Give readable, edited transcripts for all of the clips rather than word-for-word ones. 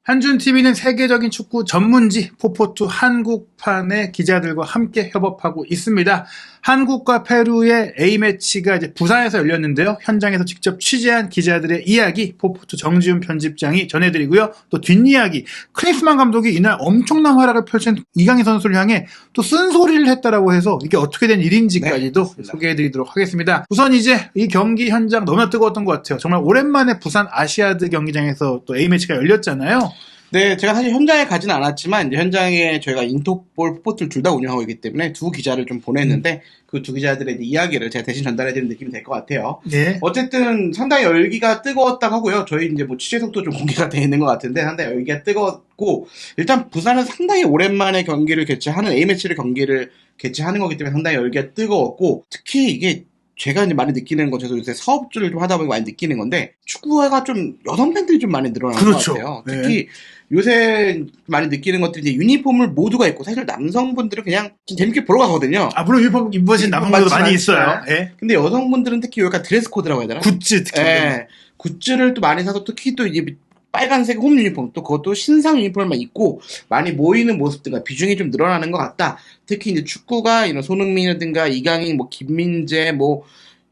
한준TV는 세계적인 축구 전문지 포포투 한국판의 기자들과 함께 협업하고 있습니다. 한국과 페루의 A매치가 이제 부산에서 열렸는데요. 현장에서 직접 취재한 기자들의 이야기 포포투 정지훈 편집장이 전해드리고요. 또 뒷이야기 클린스만 감독이 이날 엄청난 활약을 펼친 이강인 선수를 향해 또 쓴소리를 했다라고 해서 이게 어떻게 된 일인지까지도 소개해드리도록 하겠습니다. 우선 이제 이 경기 현장 너무나 뜨거웠던 것 같아요. 정말 오랜만에 부산 아시아드 경기장에서 또 A매치가 열렸잖아요. 네, 제가 사실 현장에 가지는 않았지만 이제 현장에 저희가 인터볼 포포트를 둘 다 운영하고 있기 때문에 두 기자를 좀 보냈는데 그 두 기자들의 이야기를 제가 대신 전달해드리는 느낌이 될 것 같아요. 네. 어쨌든 상당히 열기가 뜨거웠다고 하고요. 저희 이제 뭐 취재 속도 좀 공개가 돼 있는 것 같은데 상당히 열기가 뜨거웠고 일단 부산은 상당히 오랜만에 경기를 개최하는 A매치를 경기를 개최하는 거기 때문에 상당히 열기가 뜨거웠고 특히 이게 제가 이제 많이 느끼는 건 저도 요새 사업주를 좀 하다 보니 많이 느끼는 건데 축구회가 좀 여성 팬들이 좀 많이 늘어나는 것 같아요. 특히 요새 많이 느끼는 것들이 이제 유니폼을 모두가 입고 사실 남성분들은 그냥 재밌게 보러 가거든요. 아 물론 유니폼 입으신 남성분도 많이 있어요. 예. 근데 여성분들은 특히 약간 드레스 코드라고 해야 되나? 굿즈 특히. 예. 굿즈를 또 많이 사서 특히 또 이제 빨간색 홈 유니폼 또 그것도 신상 유니폼만 입고 많이 모이는 모습들과 비중이 좀 늘어나는 것 같다. 특히 이제 축구가 이런 손흥민이라든가 이강인, 뭐 김민재, 뭐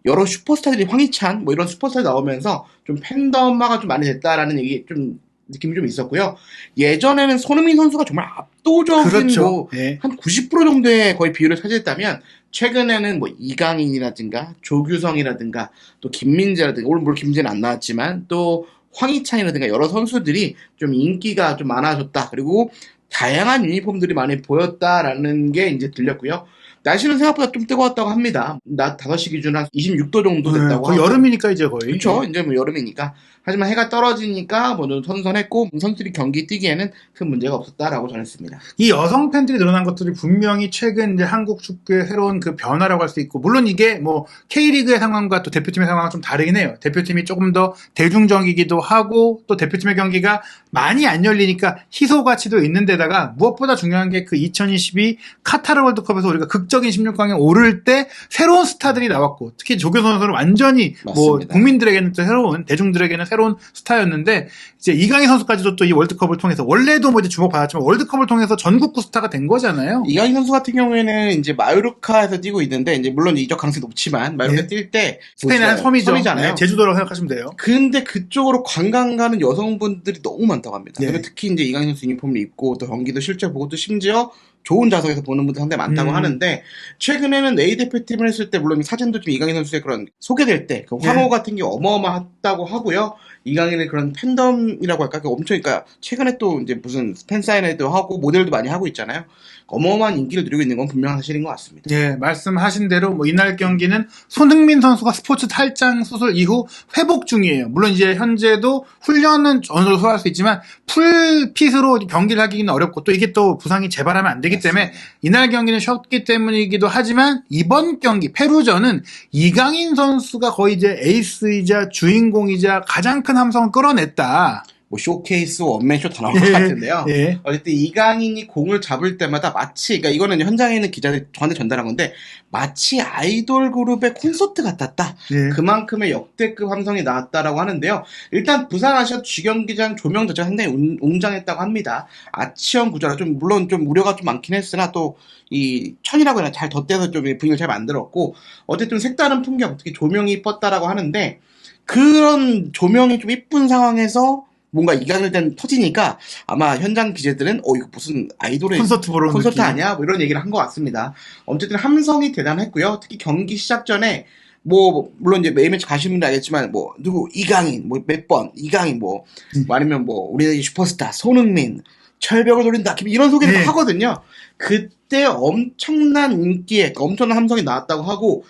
여러 슈퍼스타들이 황희찬 뭐 이런 슈퍼스타들이 나오면서 좀 팬덤화가 좀 많이 됐다라는 얘기 좀 느낌이 좀 있었고요. 예전에는 손흥민 선수가 정말 압도적인 그렇죠. 뭐 한 90% 정도의 거의 비율을 차지했다면 최근에는 뭐 이강인이라든가 조규성이라든가 또 김민재라든가 오늘 물론 김민재는 안 나왔지만 또 황희찬이라든가 여러 선수들이 좀 인기가 좀 많아졌다. 그리고 다양한 유니폼들이 많이 보였다라는 게 이제 들렸고요. 날씨는 생각보다 좀 뜨거웠다고 합니다. 낮 5시 기준 한 26도 정도 됐다고 거의 하고. 여름이니까 이제 거의. 그렇죠. 이제 뭐 여름이니까. 하지만 해가 떨어지니까 뭐 좀 선선했고 선수들이 경기 뛰기에는 큰 문제가 없었다라고 전했습니다. 이 여성 팬들이 늘어난 것들이 분명히 최근 이제 한국 축구의 새로운 그 변화라고 할 수 있고 물론 이게 뭐 K리그의 상황과 또 대표팀의 상황은 좀 다르긴 해요. 대표팀이 조금 더 대중적이기도 하고 또 대표팀의 경기가 많이 안 열리니까 희소 가치도 있는 데다가 무엇보다 중요한 게 그 2022 카타르 월드컵에서 우리가 극적인 16강에 오를 때 새로운 스타들이 나왔고 특히 조규성 선수는 완전히 맞습니다. 뭐 국민들에게는 또 새로운 대중들에게는 새로운 스타였는데 이제 이강인 선수까지도 또 이 월드컵을 통해서 원래도 뭐 이제 주목받았지만 월드컵을 통해서 전국구 스타가 된 거잖아요. 이강인 선수 같은 경우에는 이제 마요르카에서 뛰고 있는데 이제 물론 이적 가능성이 높지만 마요르카 뛸 때 스페인의 한 섬이잖아요. 네, 제주도라고 생각하시면 돼요. 근데 그쪽으로 관광 가는 여성분들이 너무 많다고 합니다. 네. 그리고 특히 이제 이강인 선수 유니폼을 입고 또 경기도 실제 보고 또 심지어 좋은 좌석에서 보는 분들 상당히 많다고 하는데 최근에는 A 대표팀을 했을 때 물론 사진도 좀 이강인 선수의 그런 소개될 때 그 환호 같은 게 어마어마하다고 하고요. 이강인의 그런 팬덤이라고 할까? 엄청, 그러니까, 최근에 또 이제 무슨 팬사인회도 하고 모델도 많이 하고 있잖아요. 어마어마한 인기를 누리고 있는 건 분명한 사실인 것 같습니다. 예, 말씀하신 대로 뭐 이날 경기는 손흥민 선수가 스포츠 탈장 수술 이후 회복 중이에요. 물론 이제 현재도 훈련은 어느 정도 소화할 수 있지만 풀핏으로 경기를 하기는 어렵고 또 이게 또 부상이 재발하면 안 되기 맞습니다. 때문에 이날 경기는 쉬었기 때문이기도 하지만 이번 경기 페루전은 이강인 선수가 거의 이제 에이스이자 주인공이자 가장 큰 함성을 끌어냈다. 뭐 쇼케이스 원맨쇼 다 나올 것 같은데요. 예. 어쨌든 이강인이 공을 잡을 때마다 마치, 그러니까 이거는 현장에 있는 기자들이 저한테 전달한 건데 마치 아이돌 그룹의 콘서트 같았다. 예. 그만큼의 역대급 함성이 나왔다라고 하는데요. 일단 부산 아시아 G경기장 조명 자체가 상당히 웅장했다고 합니다. 아치형 구조라 좀 물론 좀 우려가 좀 많긴 했으나 또 이 천이라고 해야 잘 덧대서 좀 분위기를 잘 만들었고 어쨌든 색다른 풍경, 특히 조명이 이뻤다라고 하는데 그런 조명이 좀 이쁜 상황에서 뭔가 이강인을 된 터지니까 아마 현장 기자들은 이거 무슨 아이돌의 콘서트 보러 온 콘서트 느낌. 아니야? 뭐 이런 얘기를 한 것 같습니다. 어쨌든 함성이 대단했고요. 특히 경기 시작 전에 뭐 물론 이제 매일매치 가시는 분들 알겠지만 뭐 누구 이강인 뭐 몇 번 이강인 뭐 아니면 뭐 우리의 슈퍼스타 손흥민 철벽을 돌린다 이런 소개를 네. 하거든요. 그때 엄청난 인기에 엄청난 함성이 나왔다고 하고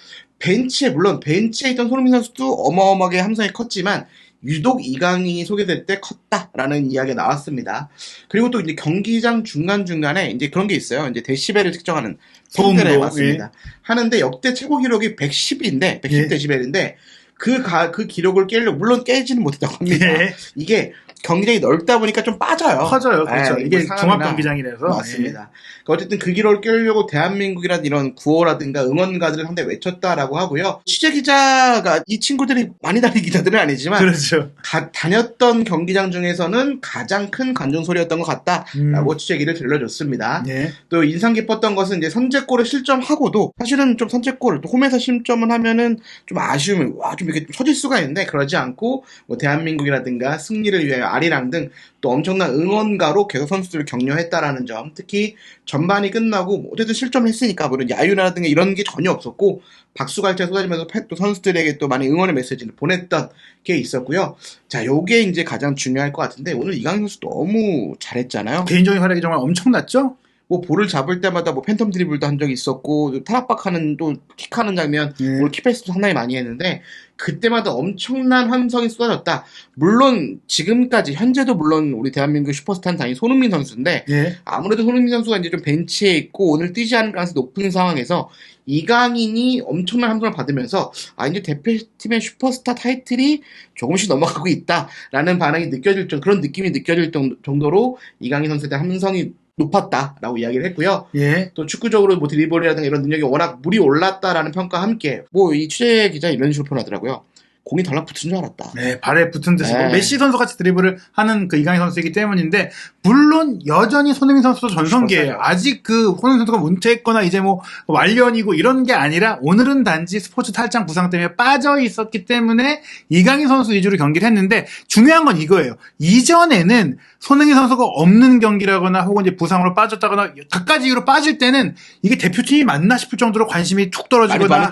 물론 벤치에 있던 손흥민 선수도 어마어마하게 함성이 컸지만 유독 이강인이 소개될 때 컸다라는 이야기가 나왔습니다. 그리고 또 이제 경기장 중간중간에 이제 그런 게 있어요. 이제 데시벨을 측정하는 소음들에 맞습니다. 하는데 역대 최고 기록이 110인데, 110 데시벨인데, 그 기록을 깨려고, 물론 깨지는 못했다고 합니다. 예. 이게 경기장이 넓다 보니까 좀 빠져요. 커져요. 그렇죠. 네, 이게 상황이나. 종합경기장이라서. 맞습니다. 그러니까 어쨌든 그 길을 끌려고 대한민국이란 이런 구호라든가 응원가들을 상당히 외쳤다라고 하고요. 취재 기자가 이 친구들이 많이 다닌 기자들은 아니지만 그렇죠. 다녔던 경기장 중에서는 가장 큰 관중 소리였던 것 같다라고 취재기를 들려줬습니다. 예. 또 인상 깊었던 것은 이제 선제골을 실점하고도 사실은 좀 선제골을 또 홈에서 실점을 하면은 좀 아쉬움이 좀 이렇게 좀 처질 수가 있는데 그러지 않고 뭐 대한민국이라든가 승리를 위하여 아리랑 등 또 엄청난 응원가로 계속 선수들을 격려했다라는 점, 특히 전반이 끝나고 어쨌든 실점을 했으니까 뭐 이런 야유라든가 이런 게 전혀 없었고 박수갈채 쏟아지면서 또 선수들에게 또 많이 응원의 메시지를 보냈던 게 있었고요. 자, 요게 이제 가장 중요할 것 같은데 오늘 이강인 선수 너무 잘했잖아요. 개인적인 활약이 정말 엄청났죠? 뭐 볼을 잡을 때마다 뭐 팬텀 드리블도 한 적이 있었고 탈압박하는 또 킥하는 장면, 오늘 키패스도 상당히 많이 했는데 그때마다 엄청난 환성이 쏟아졌다. 물론 지금까지 현재도 물론 우리 대한민국 슈퍼스타는 당연히 손흥민 선수인데 예. 아무래도 손흥민 선수가 이제 좀 벤치에 있고 오늘 뛰지 않을 가능성이 높은 상황에서 이강인이 엄청난 함성을 받으면서 이제 대표팀의 슈퍼스타 타이틀이 조금씩 넘어가고 있다라는 반응이 느껴질 그런 느낌이 느껴질 정도로 이강인 선수에 대한 함성이 높았다라고 이야기를 했고요. 예. 또 축구적으로 뭐 드리블이라든가 이런 능력이 워낙 물이 올랐다라는 평가와 함께 뭐 이 취재 기자 이런 식으로 표현하더라고요. 공이 달라붙은 줄 알았다. 네, 발에 붙은 듯이 네. 메시 선수 같이 드리블을 하는 그 이강인 선수이기 때문인데 물론 여전히 손흥민 선수도 전성기예요. 아직 그 손흥민 선수가 은퇴했거나 이제 뭐 말년이고 이런 게 아니라 오늘은 단지 스포츠 탈장 부상 때문에 빠져 있었기 때문에 이강인 선수 위주로 경기를 했는데 중요한 건 이거예요. 이전에는 손흥민 선수가 없는 경기라거나 혹은 이제 부상으로 빠졌다거나 각가지 이유로 빠질 때는 이게 대표팀이 맞나 싶을 정도로 관심이 툭 떨어지거나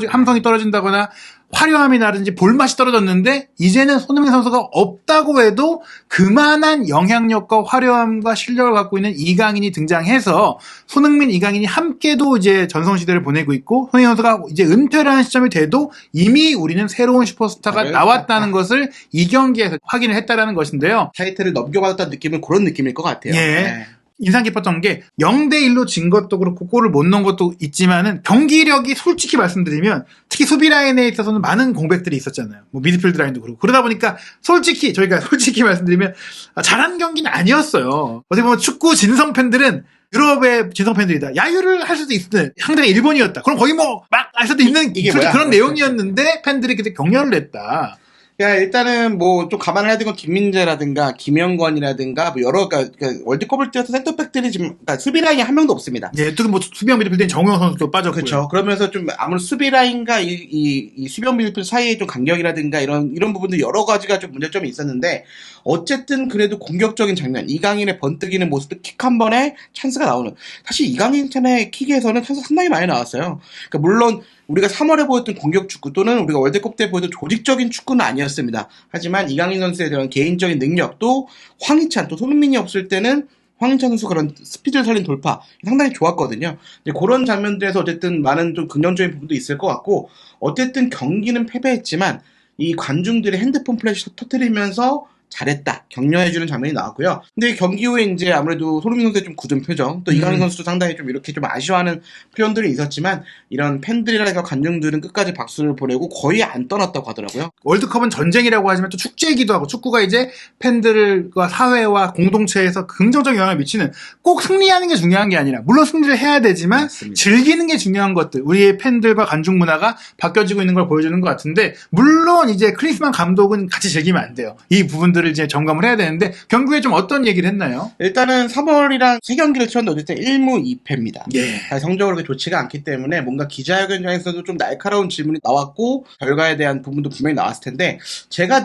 함성이 떨어진다거나 화려함이라든지 볼맛이 떨어졌는데 이제는 손흥민 선수가 없다고 해도 그만한 영향력과 화려함과 실력을 갖고 있는 이강인이 등장해서 손흥민, 이강인이 함께도 이제 전성시대를 보내고 있고 손흥민 선수가 이제 은퇴를 하는 시점이 돼도 이미 우리는 새로운 슈퍼스타가 나왔다는 것을 이 경기에서 확인을 했다라는 것인데요. 타이틀을 넘겨받았다는 느낌은 그런 느낌일 것 같아요. 예. 네. 인상 깊었던 게 0대1로 진 것도 그렇고 골을 못 넣은 것도 있지만은 경기력이 솔직히 말씀드리면 특히 수비 라인에 있어서는 많은 공백들이 있었잖아요. 뭐 미드필드 라인도 그렇고 그러다 보니까 저희가 솔직히 말씀드리면 잘한 경기는 아니었어요. 어떻게 보면 축구 진성 팬들은 유럽의 진성 팬들이다. 야유를 할 수도 있는 상대가 일본이었다. 그럼 거기 뭐 막 할 수도 있는 이게 뭐야? 그런 내용이었는데 팬들이 그때 격려를 했다. 야, 일단은 뭐 좀 감안해야 되는 건 김민재라든가 김영권이라든가 뭐 여러 그러니까 월드컵을 뛰어서 센터백들이 지금 그러니까 수비 라인이 한 명도 없습니다. 예, 특히 뭐 수비형 미드필더인 정우영 선수도 빠졌고요. 그렇죠. 그러면서 좀 아무래도 수비 라인과 이 수비형 미드필더 사이에 좀 간격이라든가 이런 부분들 여러 가지가 좀 문제점이 있었는데 어쨌든 그래도 공격적인 장면 이강인의 번뜩이는 모습도 킥 한 번에 찬스가 나오는 사실 이강인 전의 킥에서는 찬스 상당히 많이 나왔어요. 그러니까 물론 우리가 3월에 보였던 공격 축구 또는 우리가 월드컵 때 보였던 조직적인 축구는 아니었습니다. 하지만 이강인 선수에 대한 개인적인 능력도 황희찬 또 손흥민이 없을 때는 황희찬 선수 그런 스피드를 살린 돌파 상당히 좋았거든요. 이제 그런 장면들에서 어쨌든 많은 좀 긍정적인 부분도 있을 것 같고 어쨌든 경기는 패배했지만 이 관중들의 핸드폰 플래시 터뜨리면서 잘했다 격려해주는 장면이 나왔고요. 근데 경기 후에 이제 아무래도 손흥민 선수의 좀 굳은 표정 또 이강인 선수도 상당히 좀 이렇게 좀 아쉬워하는 표현들이 있었지만 이런 팬들이라든가 관중들은 끝까지 박수를 보내고 거의 안 떠났다고 하더라고요. 월드컵은 전쟁이라고 하지만 또 축제이기도 하고 축구가 이제 팬들과 사회와 공동체에서 긍정적 영향을 미치는 꼭 승리하는 게 중요한 게 아니라 물론 승리를 해야 되지만 맞습니다. 즐기는 게 중요한 것들 우리의 팬들과 관중 문화가 바뀌어지고 있는 걸 보여주는 것 같은데 물론 이제 클린스만 감독은 같이 즐기면 안 돼요. 이 부분들을 이제 점검을 해야 되는데 경기에 좀 어떤 얘기를 했나요? 일단은 3월이랑 3경기를 치렀는데 어쨌든 1무 2패입니다. 예. 성적으로 그렇게 좋지가 않기 때문에 뭔가 기자회견장에서도 좀 날카로운 질문이 나왔고 결과에 대한 부분도 분명히 나왔을 텐데 제가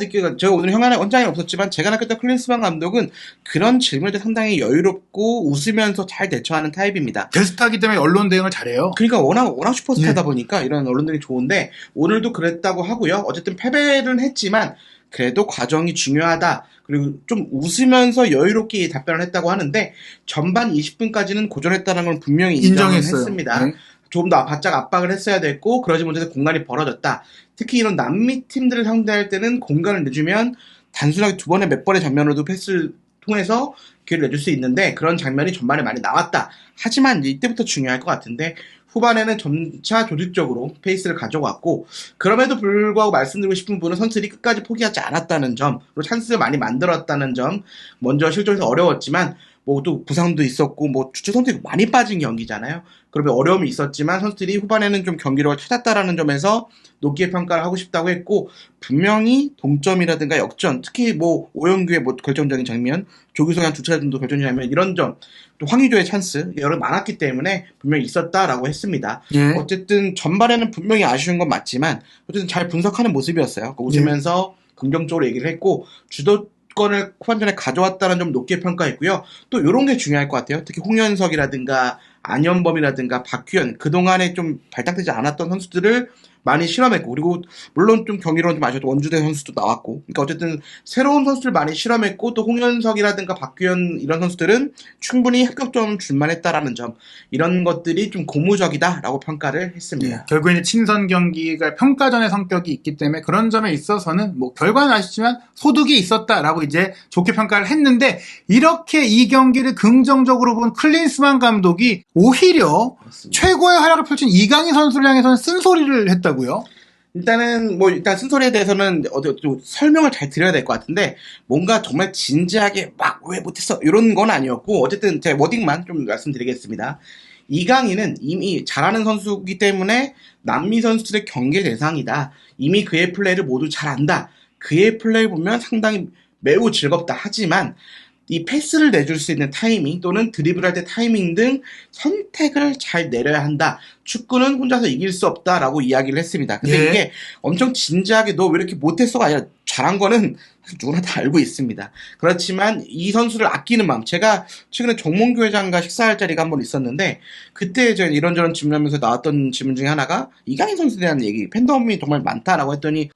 오늘 현장에 없었지만 제가 느꼈던 클린스만 감독은 그런 질문에 대해 상당히 여유롭고 웃으면서 잘 대처하는 타입입니다. 게스트하기 때문에 언론 대응을 잘해요. 그러니까 워낙 슈퍼스타다 보니까 이런 언론들이 좋은데 오늘도 그랬다고 하고요. 어쨌든 패배는 했지만 그래도 과정이 중요하다. 그리고 좀 웃으면서 여유롭게 답변을 했다고 하는데 전반 20분까지는 고전했다는 걸 분명히 인정했습니다. 네. 좀 더 바짝 압박을 했어야 됐고 그러지 못해서 공간이 벌어졌다. 특히 이런 남미 팀들을 상대할 때는 공간을 내주면 단순하게 몇 번의 장면으로도 패스를 통해서 기회를 내줄 수 있는데 그런 장면이 전반에 많이 나왔다. 하지만 이제 이때부터 중요할 것 같은데 후반에는 점차 조직적으로 페이스를 가져갔고 그럼에도 불구하고 말씀드리고 싶은 분은 선수들이 끝까지 포기하지 않았다는 점, 그리고 찬스를 많이 만들었다는 점, 먼저 실전에서 어려웠지만 뭐 또 부상도 있었고 뭐 주축 선수들이 많이 빠진 경기잖아요. 그러면 어려움이 있었지만 선수들이 후반에는 좀 경기력을 찾았다라는 점에서 높게 평가를 하고 싶다고 했고 분명히 동점이라든가 역전, 특히 뭐 오영규의 뭐 결정적인 장면, 조규성의 주차전도 결정적인 장면 이런 점, 또 황의조의 찬스 여러 많았기 때문에 분명히 있었다라고 했습니다. 예. 어쨌든 전반에는 분명히 아쉬운 건 맞지만 어쨌든 잘 분석하는 모습이었어요. 웃으면서 긍정적으로 얘기를 했고 주도권을 후반전에 가져왔다는 점 높게 평가했고요. 또 이런 게 중요할 것 같아요. 특히 홍현석이라든가 안현범이라든가 박규현 그동안에 좀 발탁되지 않았던 선수들을 많이 실험했고 그리고 물론 좀 경기력은 좀 아쉬웠던 원주대 선수도 나왔고 그러니까 어쨌든 새로운 선수들 많이 실험했고 또 홍현석이라든가 박규현 이런 선수들은 충분히 합격점을 줄만했다라는 점 이런 것들이 좀 고무적이다라고 평가를 했습니다. 예, 결국에는 친선 경기가 평가전의 성격이 있기 때문에 그런 점에 있어서는 뭐 결과는 아쉽지만 소득이 있었다라고 이제 좋게 평가를 했는데 이렇게 이 경기를 긍정적으로 본 클린스만 감독이 오히려 그렇습니다. 최고의 활약을 펼친 이강인 선수를 향해서는 쓴소리를 했다고요? 일단 쓴소리에 대해서는 좀 설명을 잘 드려야 될 것 같은데 뭔가 정말 진지하게 막 왜 못했어 이런 건 아니었고 어쨌든 제 워딩만 좀 말씀드리겠습니다. 이강인은 이미 잘하는 선수이기 때문에 남미 선수들의 경계 대상이다. 이미 그의 플레이를 모두 잘 안다. 그의 플레이를 보면 상당히 매우 즐겁다. 하지만 이 패스를 내줄 수 있는 타이밍 또는 드리블할 때 타이밍 등 선택을 잘 내려야 한다. 축구는 혼자서 이길 수 없다라고 이야기를 했습니다. 근데 예. 이게 엄청 진지하게 너 왜 이렇게 못했어가 아니라 잘한 거는 사실 누구나 다 알고 있습니다. 그렇지만 이 선수를 아끼는 마음. 제가 최근에 정몽규 회장과 식사할 자리가 한 번 있었는데 그때 제가 이런저런 질문하면서 나왔던 질문 중에 하나가 이강인 선수에 대한 얘기, 팬덤이 정말 많다라고 했더니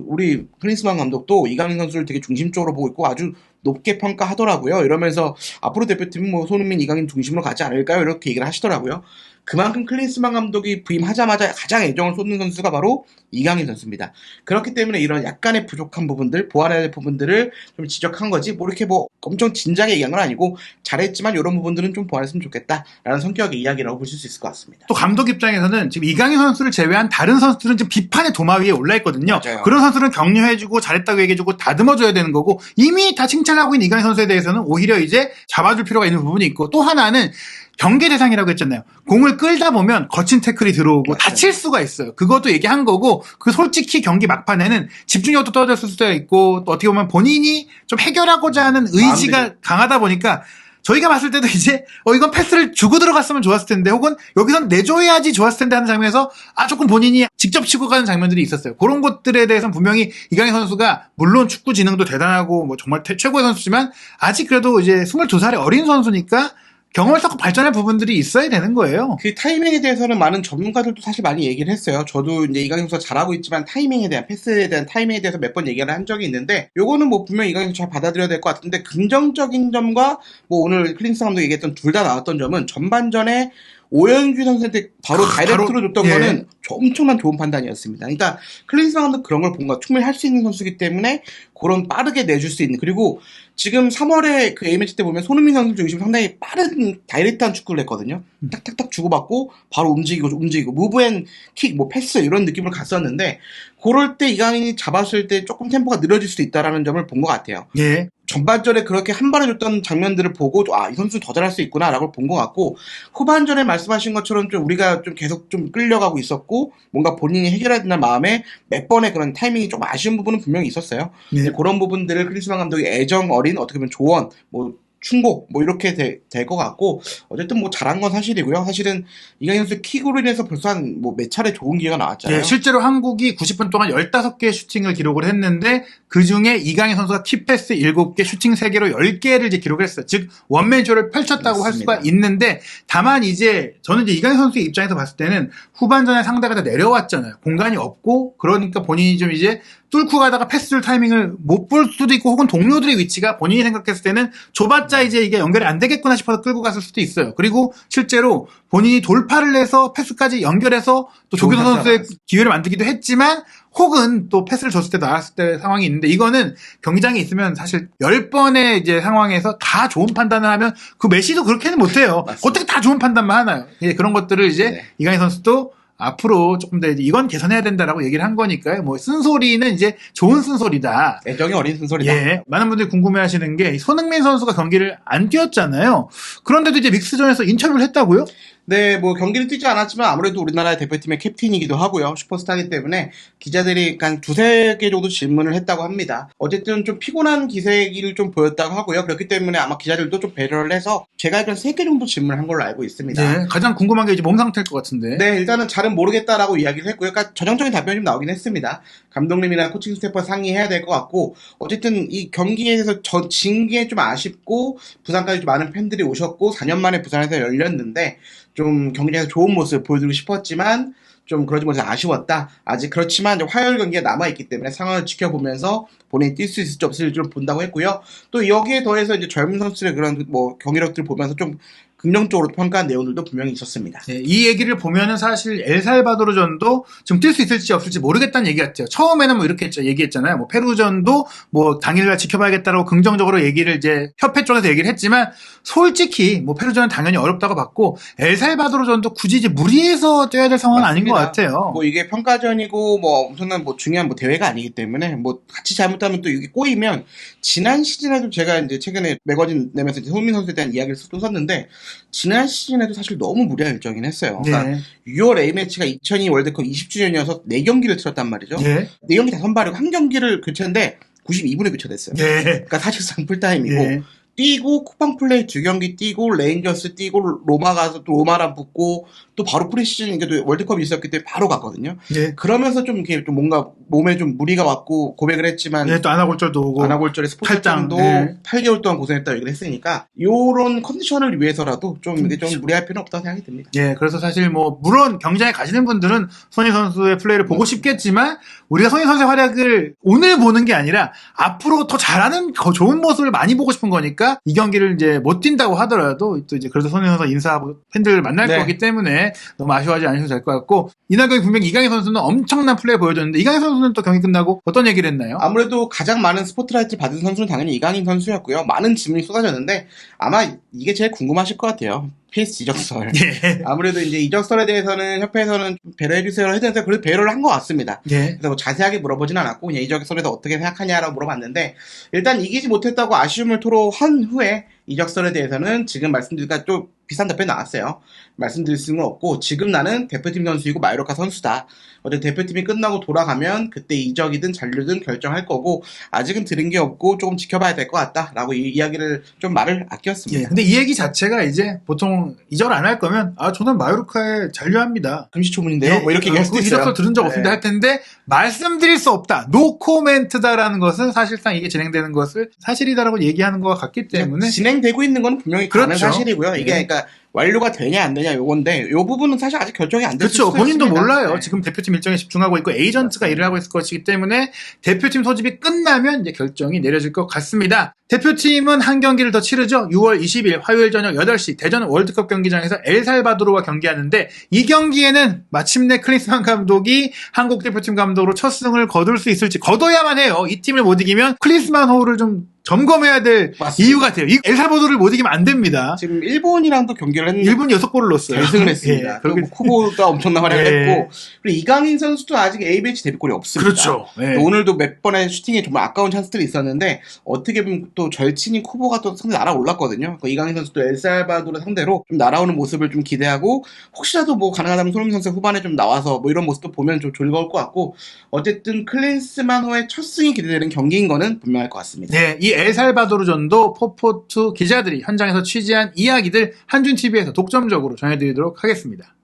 우리 클린스만 감독도 이강인 선수를 되게 중심적으로 보고 있고 아주 높게 평가하더라고요. 이러면서 앞으로 대표팀은 뭐 손흥민, 이강인 중심으로 가지 않을까요? 이렇게 얘기를 하시더라고요. 그만큼 클린스만 감독이 부임하자마자 가장 애정을 쏟는 선수가 바로 이강인 선수입니다. 그렇기 때문에 이런 약간의 부족한 부분들, 보완해야 될 부분들을 좀 지적한 거지, 뭐 이렇게 뭐 엄청 진지하게 얘기한 건 아니고 잘했지만 이런 부분들은 좀 보완했으면 좋겠다라는 성격의 이야기라고 보실 수 있을 것 같습니다. 또 감독 입장에서는 지금 이강인 선수를 제외한 다른 선수들은 지금 비판의 도마 위에 올라 있거든요. 맞아요. 그런 선수들은 격려해주고 잘했다고 얘기해주고 다듬어줘야 되는 거고 이미 다 칭찬하고 있는 이강인 선수에 대해서는 오히려 이제 잡아줄 필요가 있는 부분이 있고 또 하나는 경계 대상이라고 했잖아요. 공을 끌다 보면 거친 태클이 들어오고 맞아요. 다칠 수가 있어요. 그것도 얘기한 거고 그 솔직히 경기 막판에는 집중력도 떨어졌을 수도 있고 또 어떻게 보면 본인이 좀 해결하고자 하는 의지가 마음들이. 강하다 보니까 저희가 봤을 때도 이제 이건 패스를 주고 들어갔으면 좋았을 텐데 혹은 여기선 내줘야지 좋았을 텐데 하는 장면에서 조금 본인이 직접 치고 가는 장면들이 있었어요. 그런 것들에 대해서는 분명히 이강인 선수가 물론 축구 지능도 대단하고 뭐 정말 최고의 선수지만 아직 그래도 이제 22살의 어린 선수니까 경험을 쌓고 발전할 부분들이 있어야 되는 거예요. 그 타이밍에 대해서는 많은 전문가들도 사실 많이 얘기를 했어요. 저도 이제 이강인 선수가 잘하고 있지만 타이밍에 대한, 패스에 대한 타이밍에 대해서 몇 번 얘기를 한 적이 있는데 요거는 뭐 분명히 이강인 선수 잘 받아들여야 될 것 같은데 긍정적인 점과 뭐 오늘 클린스 감독이 얘기했던 둘 다 나왔던 점은 전반전에 오영규 선수한테 바로 다이렉트로 줬던 예. 거는 엄청난 좋은 판단이었습니다. 그러니까 클린스 감독 그런 걸 본 거 충분히 할 수 있는 선수이기 때문에 그런 빠르게 내줄 수 있는, 그리고 지금 3월에 그 A매치 때 보면 손흥민 선수 중심 상당히 빠른 다이렉트한 축구를 했거든요. 탁탁탁 주고받고 바로 움직이고 무브 앤 킥, 뭐 패스 이런 느낌으로 갔었는데 그럴 때 이강인이 잡았을 때 조금 템포가 느려질 수도 있다라는 점을 본 것 같아요. 예. 전반전에 그렇게 한 번에 줬던 장면들을 보고 이 선수 더 잘할 수 있구나라고 본 것 같고, 후반전에 말씀하신 것처럼 좀 우리가 좀 계속 좀 끌려가고 있었고 뭔가 본인이 해결해야 된다는 마음에 몇 번의 그런 타이밍이 좀 아쉬운 부분은 분명히 있었어요. 예. 그런 부분들을 클린스만 감독이 애정 어린 어떻게 보면 조언, 뭐 충고 뭐 이렇게 될 것 같고, 어쨌든 뭐 잘한 건 사실이고요. 사실은 이강인 선수 킥으로 인해서 벌써 한 뭐 몇 차례 좋은 기회가 나왔잖아요. 예, 실제로 한국이 90분 동안 15개의 슈팅을 기록을 했는데 그중에 이강인 선수가 키패스 7개, 슈팅 3개로 10개를 이제 기록을 했어요. 즉 원맨쇼를 펼쳤다고 맞습니다. 할 수가 있는데, 다만 이제 저는 이제 이강인 선수의 입장에서 봤을 때는 후반전에 상대가 다 내려왔잖아요. 공간이 없고 그러니까 본인이 좀 이제 뚫고 가다가 패스줄 타이밍을 못 볼 수도 있고 혹은 동료들의 위치가 본인이 생각했을 때는 좁았자 이제 이게 연결이 안 되겠구나 싶어서 끌고 갔을 수도 있어요. 그리고 실제로 본인이 돌파를 해서 패스까지 연결해서 또 조규성 선수의 기회를 만들기도 했지만 혹은 또 패스를 줬을 때 나왔을 때 상황이 있는데 이거는 경기장에 있으면 사실 10번의 이제 상황에서 다 좋은 판단을 하면 그 메시도 그렇게는 못해요. 맞습니다. 어떻게 다 좋은 판단만 하나요? 그런 것들을 이제 네. 이강인 선수도 앞으로 조금 더 이건 개선해야 된다라고 얘기를 한 거니까요. 뭐 쓴소리는 이제 좋은 쓴소리다. 애정이 어린 쓴소리다. 예. 많은 분들이 궁금해하시는 게 손흥민 선수가 경기를 안 뛰었잖아요. 그런데도 이제 믹스존에서 인터뷰를 했다고요? 네, 뭐 경기를 뛰지 않았지만 아무래도 우리나라 대표팀의 캡틴이기도 하고요. 슈퍼스타이기 때문에 기자들이 한 두세 개 정도 질문을 했다고 합니다. 어쨌든 좀 피곤한 기색을 좀 보였다고 하고요. 그렇기 때문에 아마 기자들도 좀 배려를 해서 제가 알기로는 3개 정도 질문을 한 걸로 알고 있습니다. 네. 가장 궁금한 게 이제 몸 상태일 것 같은데. 네, 일단은 잘은 모르겠다라고 이야기를 했고요. 그러니까 전형적인 답변이 좀 나오긴 했습니다. 감독님이나 코칭 스태프와 상의해야 될 것 같고, 어쨌든 이 경기에서 진 게 좀 아쉽고, 부산까지 좀 많은 팬들이 오셨고, 4년 만에 부산에서 열렸는데, 좀 경기장에서 좋은 모습을 보여드리고 싶었지만, 좀 그러지 못해서 아쉬웠다. 아직 그렇지만 이제 화요일 경기가 남아있기 때문에 상황을 지켜보면서 본인이 뛸 수 있을지 없을지 좀 본다고 했고요. 또 여기에 더해서 이제 젊은 선수들의 그런 뭐 경기력들을 보면서 좀 긍정적으로 평가한 내용들도 분명히 있었습니다. 네, 이 얘기를 보면은 사실 엘살바도르전도 지금 뛸 수 있을지 없을지 모르겠다는 얘기 같아요. 처음에는 뭐 이렇게 얘기했잖아요. 뭐 페루전도 뭐 당일날 지켜봐야겠다라고 긍정적으로 얘기를 이제 협회 쪽에서 얘기를 했지만 솔직히 뭐 페루전은 당연히 어렵다고 봤고 엘살바도르전도 굳이 이제 무리해서 뛰어야 될 상황은 아닌 것 같아요. 뭐 이게 평가전이고 뭐 엄청난 뭐 중요한 뭐 대회가 아니기 때문에 뭐 같이 잘못하면 또 이게 꼬이면 지난 시즌에도 제가 이제 최근에 매거진 내면서 이제 손흥민 선수에 대한 이야기를 또 썼는데 지난 시즌에도 사실 너무 무리한 일정이긴 했어요. 그러니까 네. 6월 A매치가 2002 월드컵 20주년이어서 4경기를 치렀단 말이죠. 네. 4경기 다 선발이고 한 경기를 교체인데 92분에 교체됐어요. 네. 그러니까 사실상 풀타임이고 네. 뛰고 쿠팡 플레이 2경기 뛰고 레인저스 뛰고 로마 가서 또 로마랑 붙고 또 바로 프리시즌 이게 또 월드컵이 있었기 때문에 바로 갔거든요. 네. 그러면서 좀 이렇게 좀 뭔가 몸에 좀 무리가 왔고 고백을 했지만 네, 또 안아골절도 오고. 아나골절에 스포츠장도 네. 8개월 동안 고생했다고 얘기를 했으니까 요런 컨디션을 위해서라도 좀 이게 좀 무리할 필요는 없다고 생각이 듭니다. 예, 그래서 사실 뭐 물론 경기장에 가시는 분들은 손흥민 선수의 플레이를 보고 싶겠지만 우리가 손흥민 선수의 활약을 오늘 보는 게 아니라 앞으로 더 잘하는 더 좋은 모습을 많이 보고 싶은 거니까 이 경기를 이제 못 뛴다고 하더라도 또 이제 그래도 손흥민 선수 인사하고 팬들을 만날 네. 거기 때문에 너무 아쉬워하지 않으셔도 될 것 같고 이날 경기 분명히 이강인 선수는 엄청난 플레이 보여줬는데 이강인 선수는 또 경기 끝나고 어떤 얘기를 했나요? 아무래도 가장 많은 스포트라이트를 받은 선수는 당연히 이강인 선수였고요. 많은 질문이 쏟아졌는데 아마 이게 제일 궁금하실 것 같아요. PS 이적설. 예. 아무래도 이제 이적설에 대해서는 협회에서는 좀 배려해주세요 해서 그래도 배려를 한 것 같습니다. 예. 그래서 뭐 자세하게 물어보진 않았고 그냥 이적설에 대해서 어떻게 생각하냐라고 물어봤는데 일단 이기지 못했다고 아쉬움을 토로한 후에 이적설에 대해서는 지금 말씀드리니까 좀 비슷한 답변이 나왔어요. 말씀드릴 수는 없고 지금 나는 대표팀 선수이고 마요르카 선수다. 어제 대표팀이 끝나고 돌아가면 그때 이적이든 잔류든 결정할 거고 아직은 들은 게 없고 조금 지켜봐야 될 것 같다라고 이야기를 좀 말을 아꼈습니다. 예. 근데 이 얘기 자체가 이제 보통 이적을 안 할 거면 저는 마요르카에 잔류합니다. 금시초문인데요. 뭐 이렇게 얘기할 수도 있어요. 이적설 들은 적 없습니다 네. 할 텐데 말씀드릴 수 없다. 노 코멘트다라는 것은 사실상 이게 진행되는 것을 사실이다라고 얘기하는 것 같기 때문에 진행되고 있는 건 분명히 다른 그렇죠. 사실이고요. 이게 네. 그러니까 완료가 되냐 안 되냐 요건데 요 부분은 사실 아직 결정이 안 됐을 그렇죠. 수도 본인도 있습니다. 몰라요. 네. 지금 대표팀 일정에 집중하고 있고 에이전트가 일을 하고 있을 것이기 때문에 대표팀 소집이 끝나면 이제 결정이 내려질 것 같습니다. 대표팀은 한 경기를 더 치르죠. 6월 20일 화요일 저녁 8시 대전 월드컵 경기장에서 엘살바도르와 경기하는데 이 경기에는 마침내 클린스만 감독이 한국 대표팀 감독으로 첫 승을 거둘 수 있을지 거둬야만 해요. 이 팀을 못 이기면 클린스만 호를 좀 점검해야 될 맞습니다. 이유 같아요. 이 엘살바도르를 못 이기면 안 됩니다. 지금 일본이랑도 경기를 했는데 일본 6골을 넣었어요. 결승을 했습니다. 예, 그리고 그렇게 쿠보가 엄청난 활약을 예. 했고 그리고 이강인 선수도 아직 A매치 데뷔골이 없습니다. 그렇죠. 예. 오늘도 몇 번의 슈팅에 정말 아까운 찬스들이 있었는데 어떻게 보면 또 절친인 쿠보가 또 상대 날아올랐거든요. 이강인 선수도 엘살바도르 상대로 좀 날아오는 모습을 좀 기대하고 혹시라도 뭐 가능하다면 손흥민 선수 후반에 좀 나와서 뭐 이런 모습도 보면 좀 즐거울 것 같고 어쨌든 클린스만호의 첫 승이 기대되는 경기인 거는 분명할 것 같습니다. 네, 이 엘살바도르전도 포포투 기자들이 현장에서 취재한 이야기들 한준TV에서 독점적으로 전해드리도록 하겠습니다.